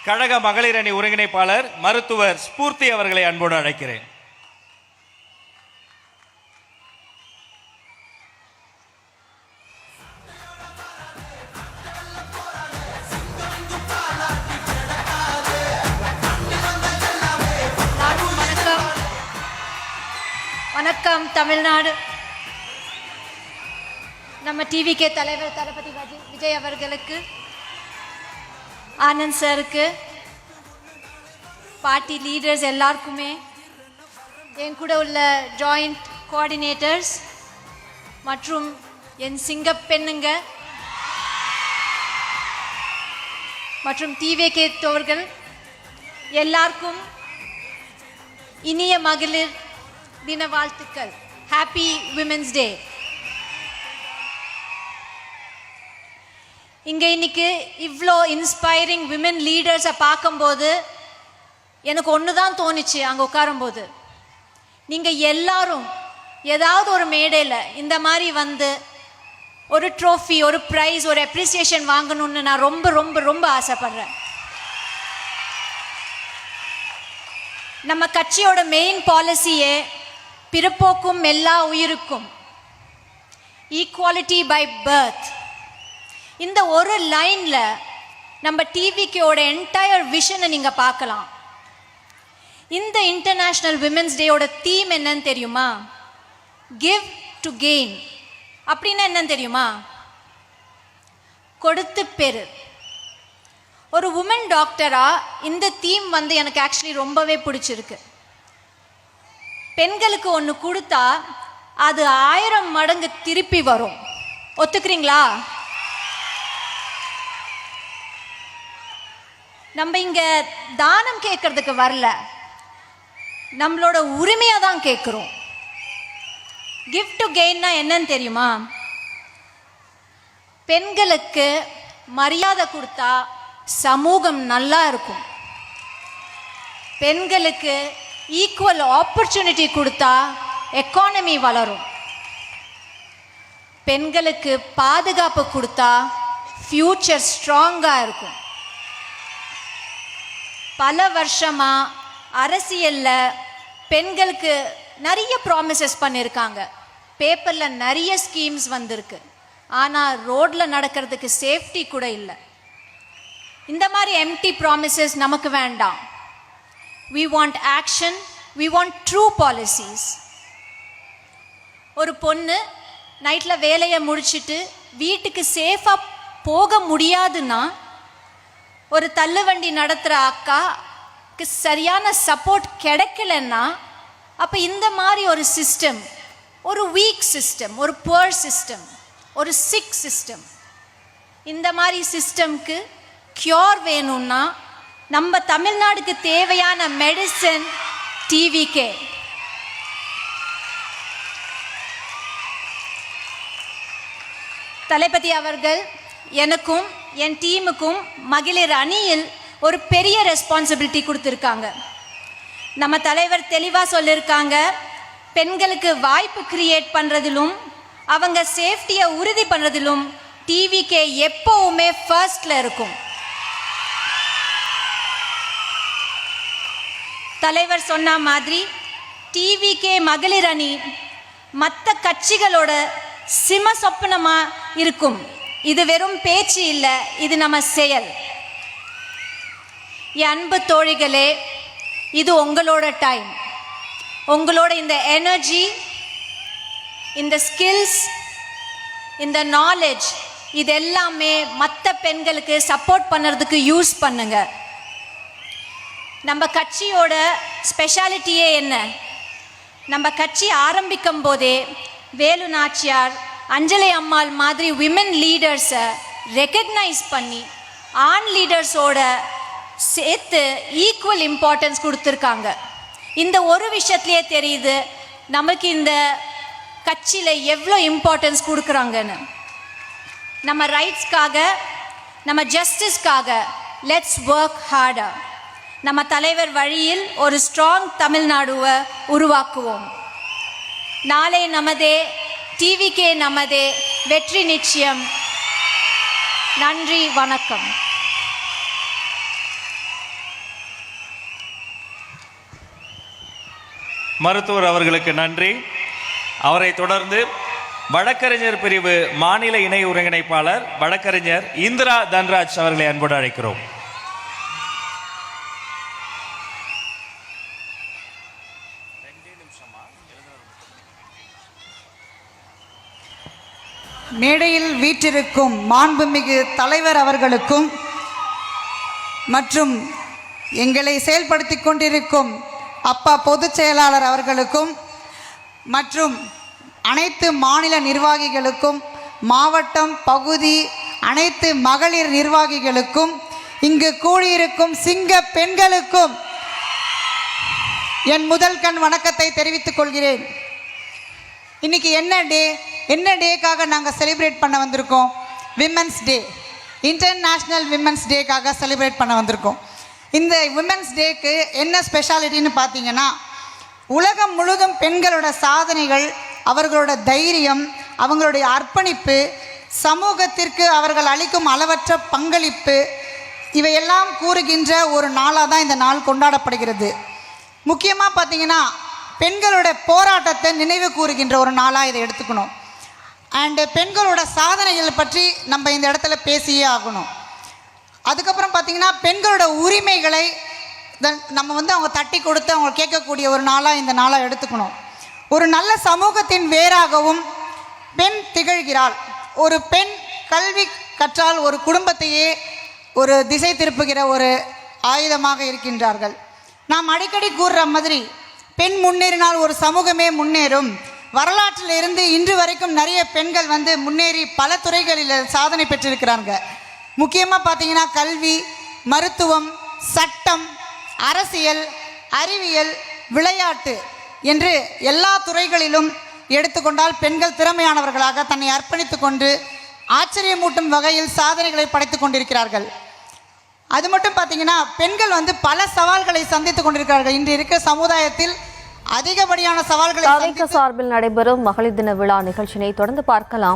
கழக மகளிர் அணி ஒருங்கிணைப்பாளர் மருத்துவர் ஸ்பூர்த்தி அவர்களை அன்போடு அழைக்கிறேன். வணக்கம் தமிழ்நாடு. நம்ம டிவிகே தலைவர் தளபதி விஜய் அவர்களுக்கு, ஆனந்த் சாருக்கு, பார்ட்டி லீடர்ஸ் எல்லாருக்குமே, என் கூட உள்ள ஜாயிண்ட் கோஆர்டினேட்டர்ஸ் மற்றும் என் சிங்க பெண்ணுங்க மற்றும் டிவிகே தோழர்கள் எல்லாருக்கும் இனிய மகளிர் தின வாழ்த்துக்கள். Happy women's day. இங்கே இன்னைக்கு இவ்வளோ இன்ஸ்பைரிங் விமென் லீடர்ஸை பார்க்கும்போது எனக்கு ஒன்று தான் தோணுச்சு. அங்கே உட்காரும்போது நீங்கள் எல்லாரும் ஏதாவது ஒரு மேடையில் இந்த மாதிரி வந்து ஒரு ட்ரோஃபி, ஒரு ப்ரைஸ், ஒரு அப்ரிசியேஷன் வாங்கணும்னு நான் ரொம்ப ரொம்ப ரொம்ப ஆசைப்படுறேன். நம்ம கட்சியோட மெயின் பாலிசியே பிறப்போக்கும் எல்லா உயிருக்கும், ஈக்குவாலிட்டி பை பர்த். இந்த ஒரு லைன்ல நம்ம டிவிக்கோட என்டையர் விஷனை நீங்க பார்க்கலாம். இந்த இன்டர்நேஷனல் விமென்ஸ் டேயோட தீம் என்னன்னு தெரியுமா? Give to gain. அப்படின்னா என்னன்னு தெரியுமா? கொடுத்து பெரு. ஒரு உமன் டாக்டரா இந்த தீம் வந்து எனக்கு ஆக்சுவலி ரொம்பவே பிடிச்சிருக்கு. பெண்களுக்கு ஒன்று கொடுத்தா அது 1000 மடங்கு திருப்பி வரும். ஒத்துக்கிறீங்களா? நம்ம இங்க தானம் கேட்கறதுக்கு வரல, நம்மளோட உரிமையை தான் கேட்குறோம். கிஃப்ட் டு கெயின்னா என்னன்னு தெரியுமா? பெண்களுக்கு மரியாதை கொடுத்தா சமூகம் நல்லா இருக்கும். பெண்களுக்கு ஈக்குவல் ஆப்பர்ச்சுனிட்டி கொடுத்தா எக்கானமி வளரும். பெண்களுக்கு பாதுகாப்பு கொடுத்தா ஃபியூச்சர் ஸ்ட்ராங்காக இருக்கும். பல வருஷமா அரசியல்ல பெண்களுக்கு நிறைய ப்ராமிசஸ் பண்ணியிருக்காங்க. பேப்பரில் நிறைய ஸ்கீம்ஸ் வந்திருக்கு. ஆனால் ரோட்ல நடக்கிறதுக்கு சேஃப்டி கூட இல்லை. இந்த மாதிரி எம்டி ப்ராமிசஸ் நமக்கு வேண்டாம். We want action, we want true policies. ஒரு பொண்ணு நைட்டில் வேலையை முடிச்சுட்டு வீட்டுக்கு சேஃபாக போக முடியாதுன்னா, ஒரு தள்ளுவண்டி நடத்துகிற அக்காக்கு சரியான சப்போர்ட் கிடைக்கலன்னா, அப்போ இந்த மாதிரி ஒரு சிஸ்டம், ஒரு வீக் சிஸ்டம், ஒரு புவர் சிஸ்டம், ஒரு சிக் சிஸ்டம், இந்த மாதிரி சிஸ்டம்க்கு கியூர் வேணும்னா நம்ம தமிழ்நாடுக்கு தேவையான மெடிசன் டிவிகே. தளபதி அவர்கள் எனக்கும் என் டீமுக்கும் மகளிர் அணியில் ஒரு பெரிய ரெஸ்பான்சிபிலிட்டி கொடுத்துருக்காங்க. நம்ம தலைவர் தெளிவாக சொல்லியிருக்காங்க, பெண்களுக்கு வாய்ப்பு கிரியேட் பண்ணுறதிலும் அவங்க சேஃப்டியை உறுதி பண்ணுறதிலும் டிவிகே எப்போவுமே ஃபர்ஸ்ட்ல இருக்கும். தலைவர் சொன்ன மாதிரி டிவிகே மகளிர் அணி மற்ற கட்சிகளோட சிம சொப்பனமா இருக்கும். இது வெறும் பேச்சு இல்லை, இது நம்ம செயல். என் அன்பு தோழிகளே, இது உங்களோட டைம். உங்களோட இந்த எனர்ஜி, இந்த ஸ்கில்ஸ், இந்த நாலேஜ், இது எல்லாமே மற்ற பெண்களுக்கு சப்போர்ட் பண்ணுறதுக்கு யூஸ் பண்ணுங்க. நம்ம கட்சியோட ஸ்பெஷாலிட்டியே என்ன? நம்ம கட்சி ஆரம்பிக்கும் போதே வேலு நாச்சியார், அஞ்சலி அம்மாள் மாதிரி விமென் லீடர்ஸை ரெக்கக்னைஸ் பண்ணி ஆண் லீடர்ஸோட சேர்த்து ஈக்குவல் இம்பார்ட்டன்ஸ் கொடுத்துருக்காங்க. இந்த ஒரு விஷயத்துலேயே தெரியுது நமக்கு இந்த கட்சியில் எவ்வளோ இம்பார்ட்டன்ஸ் கொடுக்குறாங்கன்னு. நம்ம ரைட்ஸ்க்காக, நம்ம ஜஸ்டிஸ்க்காக லெட்ஸ் ஒர்க் ஹார்டர். நம்ம தலைவர் வழியில் ஒரு ஸ்ட்ராங் தமிழ்நாடுவை உருவாக்குவோம். நாளை நமதே, டிவிகே நமதே, வெற்றி நிச்சயம். நன்றி, வணக்கம். மருத்துவர் அவர்களுக்கு நன்றி. அவரை தொடர்ந்து வழக்கறிஞர் பிரிவு மாநில இணை ஒருங்கிணைப்பாளர் வழக்கறிஞர் இந்திரா தன்ராஜ் அவர்களை அன்போடு அழைக்கிறோம். மேடையில் வீற்றிருக்கும் மாண்புமிகு தலைவர் அவர்களுக்கும் மற்றும் எங்களை செயல்படுத்தி கொண்டிருக்கும் அப்பா பொதுச் செயலாளர் அவர்களுக்கும் மற்றும் அனைத்து மாநில நிர்வாகிகளுக்கும் மாவட்டம் பகுதி அனைத்து மகளிர் நிர்வாகிகளுக்கும் இங்கு கூடியிருக்கும் சிங்க பெண்களுக்கும் என் முதல் கண் வணக்கத்தை தெரிவித்துக் கொள்கிறேன். இன்னைக்கு என்ன டேக்காக நாங்கள் செலிப்ரேட் பண்ண வந்திருக்கோம்? விமென்ஸ் டே, இன்டர்நேஷ்னல் விமென்ஸ் டேக்காக செலிப்ரேட் பண்ண வந்திருக்கோம். இந்த விமென்ஸ் டேக்கு என்ன ஸ்பெஷாலிட்டின்னு பார்த்தீங்கன்னா, உலகம் முழுதும் பெண்களோட சாதனைகள், அவர்களோட தைரியம், அவங்களுடைய அர்ப்பணிப்பு, சமூகத்திற்கு அவர்கள் அளிக்கும் அளவற்ற பங்களிப்பு, இவையெல்லாம் கூறுகின்ற ஒரு நாளாக தான் இந்த நாள் கொண்டாடப்படுகிறது. முக்கியமாக பார்த்தீங்கன்னா பெண்களோட போராட்டத்தை நினைவு கூறுகின்ற ஒரு நாளாக இதை எடுத்துக்கணும். அண்டு பெண்களோட சாதனைகள் பற்றி நம்ம இந்த இடத்துல பேசியே ஆகணும். அதுக்கப்புறம் பார்த்திங்கன்னா பெண்களோட உரிமைகளை நம்ம அவங்க தட்டி கொடுத்து அவங்க கேட்கக்கூடிய ஒரு நாளாக இந்த நாளாக எடுத்துக்கணும். ஒரு நல்ல சமூகத்தின் வேராகவும் பெண் திகழ்கிறாள். ஒரு பெண் கல்வி கற்றால் ஒரு குடும்பத்தையே ஒரு திசை திருப்புகிற ஒரு ஆயுதமாக இருக்கின்றார்கள். நாம் அடிக்கடி கூறுற மாதிரி பெண் முன்னேறினால் ஒரு சமூகமே முன்னேறும். வரலாற்றில் இருந்து இன்று வரைக்கும் நிறைய பெண்கள் முன்னேறி பல துறைகளில் சாதனை பெற்றிருக்கிறாங்க. முக்கியமாக பார்த்தீங்கன்னா கல்வி, மருத்துவம், சட்டம், அரசியல், அறிவியல், விளையாட்டு என்று எல்லா துறைகளிலும் எடுத்துக்கொண்டால் பெண்கள் திறமையானவர்களாக தன்னை அர்ப்பணித்து கொண்டு ஆச்சரியமூட்டும் வகையில் சாதனைகளை படைத்து கொண்டிருக்கிறார்கள். அது மட்டும் பார்த்தீங்கன்னா பெண்கள் பல சவால்களை சந்தித்து கொண்டிருக்கிறார்கள். இன்று இருக்கிற சமுதாயத்தில் அதிகப்படியான சவால்களை சார்பில் நடைபெறும் மகளிர் தின விழா நிகழ்ச்சியை தொடர்ந்து பார்க்கலாம்.